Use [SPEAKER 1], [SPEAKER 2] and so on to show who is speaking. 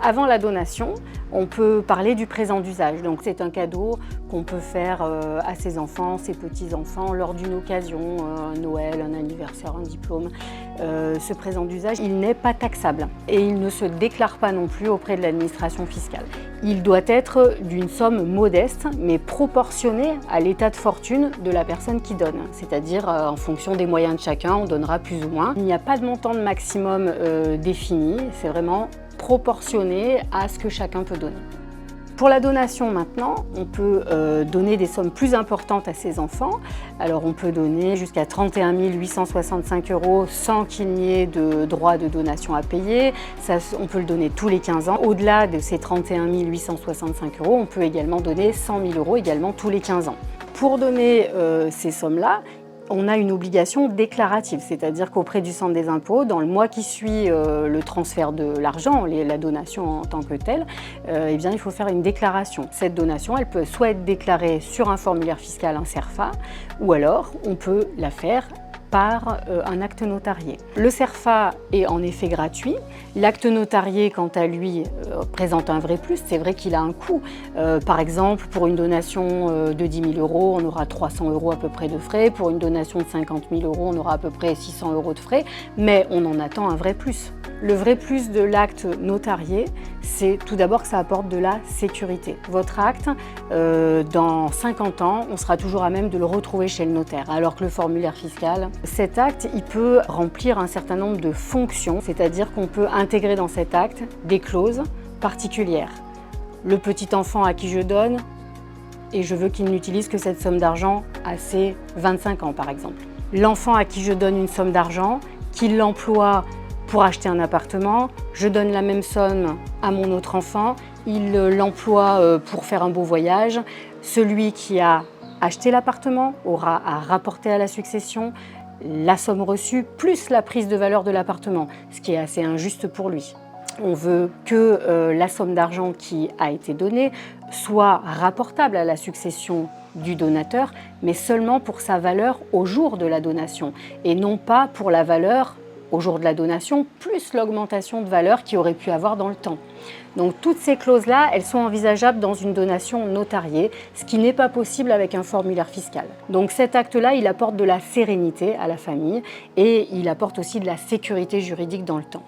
[SPEAKER 1] Avant la donation, on peut parler du présent d'usage. Donc c'est un cadeau qu'on peut faire à ses enfants, ses petits-enfants lors d'une occasion, un Noël, un anniversaire, un diplôme. Ce présent d'usage, il n'est pas taxable et il ne se déclare pas non plus auprès de l'administration fiscale. Il doit être d'une somme modeste mais proportionnée à l'état de fortune de la personne qui donne. C'est-à-dire en fonction des moyens de chacun, on donnera plus ou moins. Il n'y a pas de montant de maximum défini, c'est vraiment proportionné à ce que chacun peut donner. Pour la donation maintenant, on peut donner des sommes plus importantes à ses enfants. Alors on peut donner jusqu'à 31 865 € sans qu'il n'y ait de droit de donation à payer. Ça, on peut le donner tous les 15 ans. Au-delà de ces 31 865 €, on peut également donner 100 000 € également tous les 15 ans. Pour donner ces sommes-là, on a une obligation déclarative, c'est-à-dire qu'auprès du centre des impôts, dans le mois qui suit le transfert de l'argent, la donation en tant que telle, eh bien, il faut faire une déclaration. Cette donation, elle peut soit être déclarée sur un formulaire fiscal, un CERFA, ou alors on peut la faire par un acte notarié. Le CERFA est en effet gratuit. L'acte notarié, quant à lui, présente un vrai plus. C'est vrai qu'il a un coût. Par exemple, pour une donation de 10 000 €, on aura 300 € à peu près de frais. Pour une donation de 50 000 €, on aura à peu près 600 € de frais. Mais on en attend un vrai plus. Le vrai plus de l'acte notarié, c'est tout d'abord que ça apporte de la sécurité. Votre acte, dans 50 ans, on sera toujours à même de le retrouver chez le notaire, alors que le formulaire fiscal, cet acte, il peut remplir un certain nombre de fonctions, c'est-à-dire qu'on peut intégrer dans cet acte des clauses particulières. Le petit enfant à qui je donne, et je veux qu'il n'utilise que cette somme d'argent à ses 25 ans, par exemple. L'enfant à qui je donne une somme d'argent, qu'il l'emploie pour acheter un appartement, je donne la même somme à mon autre enfant, il l'emploie pour faire un beau voyage. Celui qui a acheté l'appartement aura à rapporter à la succession la somme reçue plus la prise de valeur de l'appartement, ce qui est assez injuste pour lui. On veut que la somme d'argent qui a été donnée soit rapportable à la succession du donateur, mais seulement pour sa valeur au jour de la donation et non pas pour la valeur au jour de la donation, plus l'augmentation de valeur qu'il aurait pu avoir dans le temps. Donc toutes ces clauses-là, elles sont envisageables dans une donation notariée, ce qui n'est pas possible avec un formulaire fiscal. Donc cet acte-là, il apporte de la sérénité à la famille et il apporte aussi de la sécurité juridique dans le temps.